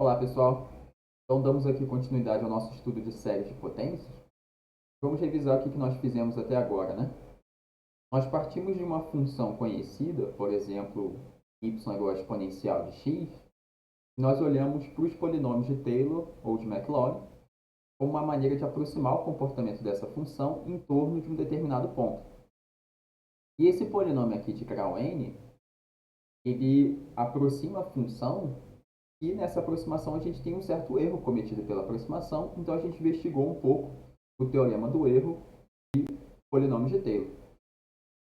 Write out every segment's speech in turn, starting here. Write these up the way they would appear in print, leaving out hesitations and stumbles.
Olá, pessoal. Então, damos aqui continuidade ao nosso estudo de séries de potências. Vamos revisar o que nós fizemos até agora, né? Nós partimos de uma função conhecida, por exemplo, y igual a exponencial de x, e nós olhamos para os polinômios de Taylor ou de Maclaurin como uma maneira de aproximar o comportamento dessa função em torno de um determinado ponto. E esse polinômio aqui de grau n, ele aproxima a função. E nessa aproximação a gente tem um certo erro cometido pela aproximação, então a gente investigou um pouco o teorema do erro polinômio de Taylor.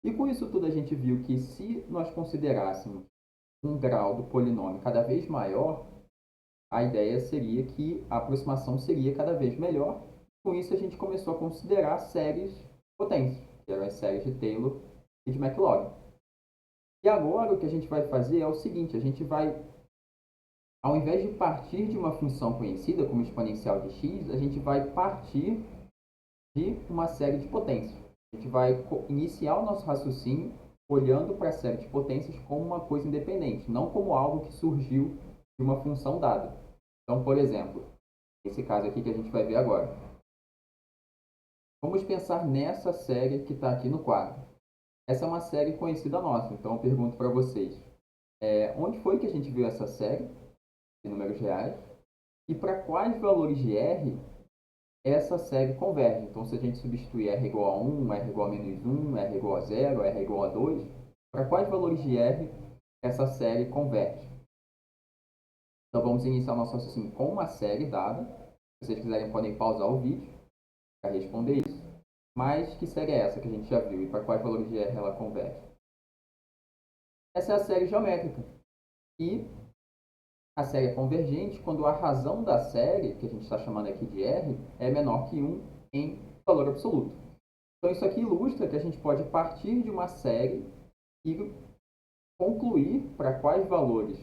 E com isso tudo a gente viu que se nós considerássemos um grau do polinômio cada vez maior, a ideia seria que a aproximação seria cada vez melhor. Com isso a gente começou a considerar séries potentes, que eram as séries de Taylor e de Maclaurin. E agora o que a gente vai fazer é o seguinte, a gente vai, ao invés de partir de uma função conhecida como exponencial de x, a gente vai partir de uma série de potências. A gente vai iniciar o nosso raciocínio olhando para a série de potências como uma coisa independente, não como algo que surgiu de uma função dada. Então, por exemplo, esse caso aqui que a gente vai ver agora. Vamos pensar nessa série que está aqui no quadro. Essa é uma série conhecida nossa, então eu pergunto para vocês, onde foi que a gente viu essa série, em números reais, e para quais valores de R essa série converge. Então, se a gente substituir R igual a 1, R igual a menos 1, R igual a 0, R igual a 2, para quais valores de R essa série converge? Então, vamos iniciar o nosso raciocínio com uma série dada. Se vocês quiserem, podem pausar o vídeo para responder isso. Mas que série é essa que a gente já viu e para quais valores de R ela converge? Essa é a série geométrica. E a série é convergente quando a razão da série, que a gente está chamando aqui de R, é menor que 1 em valor absoluto. Então, isso aqui ilustra que a gente pode partir de uma série e concluir para quais valores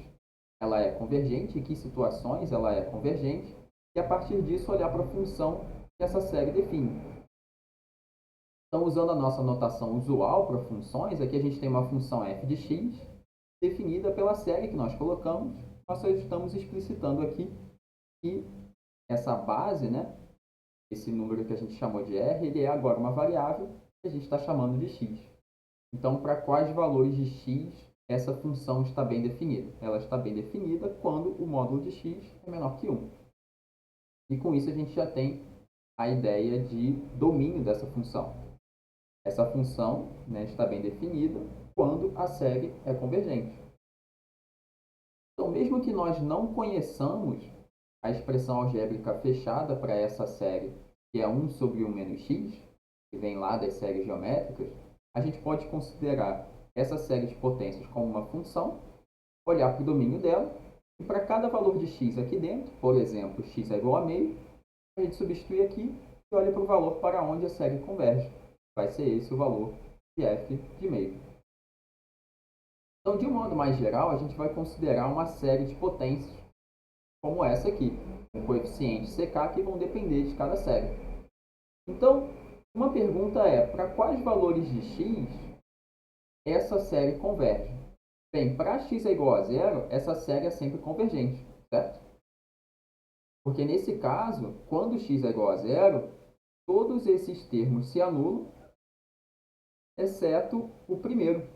ela é convergente, em que situações ela é convergente, e a partir disso olhar para a função que essa série define. Então, usando a nossa notação usual para funções, aqui a gente tem uma função f de x definida pela série que nós colocamos. Nós só estamos explicitando aqui que essa base, né, esse número que a gente chamou de r, ele é agora uma variável que a gente está chamando de x. Então, para quais valores de x essa função está bem definida? Ela está bem definida quando o módulo de x é menor que 1. E com isso a gente já tem a ideia de domínio dessa função. Essa função, né, está bem definida quando a série é convergente. Então, mesmo que nós não conheçamos a expressão algébrica fechada para essa série, que é 1 sobre 1 menos x, que vem lá das séries geométricas, a gente pode considerar essa série de potências como uma função, olhar para o domínio dela, e para cada valor de x aqui dentro, por exemplo, x é igual a meio, a gente substitui aqui e olha para o valor para onde a série converge. Vai ser esse o valor de f de meio. Então, de um modo mais geral, a gente vai considerar uma série de potências, como essa aqui, com coeficientes ck que vão depender de cada série. Então, uma pergunta é, para quais valores de x essa série converge? Bem, para x é igual a zero, essa série é sempre convergente, certo? Porque nesse caso, quando x é igual a zero, todos esses termos se anulam, exceto o primeiro,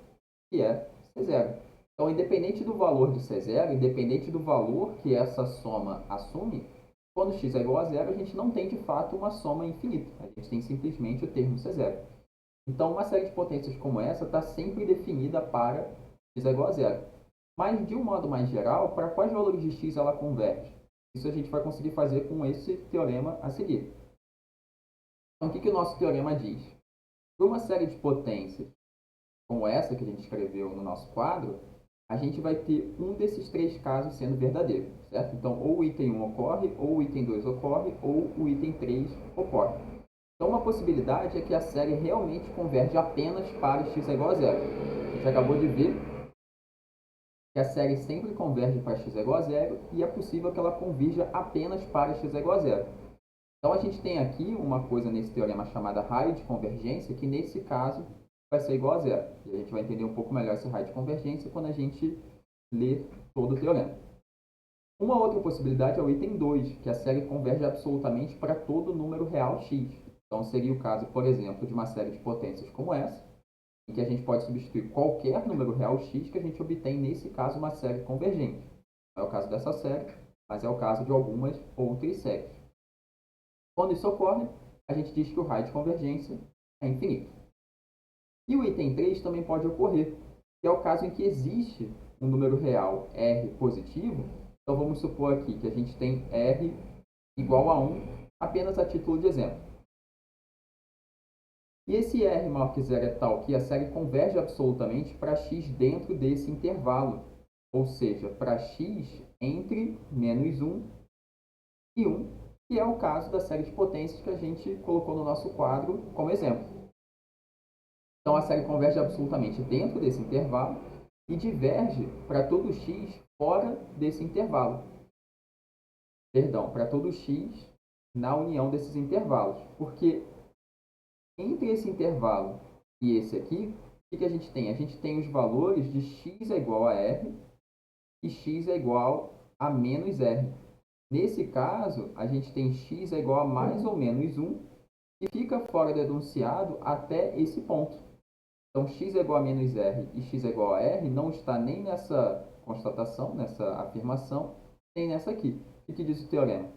que é C0. Então, independente do valor de C0, independente do valor que essa soma assume, quando x é igual a zero, a gente não tem de fato uma soma infinita. A gente tem simplesmente o termo C0. Então, uma série de potências como essa está sempre definida para x é igual a zero. Mas, de um modo mais geral, para quais valores de x ela converge? Isso a gente vai conseguir fazer com esse teorema a seguir. Então, o que o nosso teorema diz? Para uma série de potências como essa que a gente escreveu no nosso quadro, a gente vai ter um desses três casos sendo verdadeiro, certo? Então, ou o item 1 ocorre, ou o item 2 ocorre, ou o item 3 ocorre. Então, uma possibilidade é que a série realmente converge apenas para x é igual a zero. A gente acabou de ver que a série sempre converge para x é igual a zero e é possível que ela convirja apenas para x é igual a zero. Então, a gente tem aqui uma coisa nesse teorema chamada raio de convergência, que nesse caso vai ser igual a zero. E a gente vai entender um pouco melhor esse raio de convergência quando a gente ler todo o teorema. Uma outra possibilidade é o item 2, que a série converge absolutamente para todo número real x. Então, seria o caso, por exemplo, de uma série de potências como essa, em que a gente pode substituir qualquer número real x que a gente obtém, nesse caso, uma série convergente. Não é o caso dessa série, mas é o caso de algumas outras séries. Quando isso ocorre, a gente diz que o raio de convergência é infinito. E o item 3 também pode ocorrer, que é o caso em que existe um número real R positivo. Então, vamos supor aqui que a gente tem R igual a 1, apenas a título de exemplo. E esse R maior que zero é tal que a série converge absolutamente para x dentro desse intervalo, ou seja, para x entre menos 1 e 1, que é o caso da série de potências que a gente colocou no nosso quadro como exemplo. Então, a série converge absolutamente dentro desse intervalo e diverge para todo x fora desse intervalo. Perdão, para todo x na união desses intervalos. Porque entre esse intervalo e esse aqui, o que a gente tem? A gente tem os valores de x é igual a r e x é igual a menos r. Nesse caso, a gente tem x é igual a mais ou menos 1 e fica fora do enunciado até esse ponto. Então, x é igual a menos r e x é igual a r não está nem nessa constatação, nessa afirmação, nem nessa aqui. O que diz o teorema?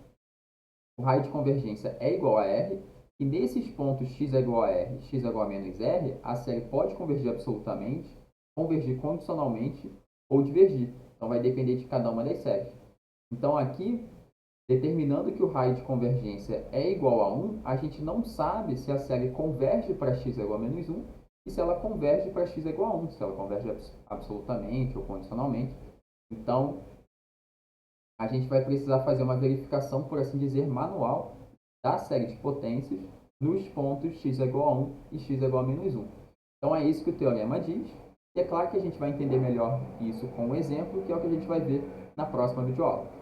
O raio de convergência é igual a r, e nesses pontos x é igual a r e x é igual a menos r, a série pode convergir absolutamente, convergir condicionalmente ou divergir. Então, vai depender de cada uma das séries. Então, aqui, determinando que o raio de convergência é igual a 1, a gente não sabe se a série converge para x é igual a menos 1 e se ela converge para x é igual a 1, se ela converge absolutamente ou condicionalmente. Então, a gente vai precisar fazer uma verificação, por assim dizer, manual da série de potências nos pontos x é igual a 1 e x é igual a menos 1. Então, é isso que o teorema diz. E é claro que a gente vai entender melhor isso com um exemplo, que é o que a gente vai ver na próxima videoaula.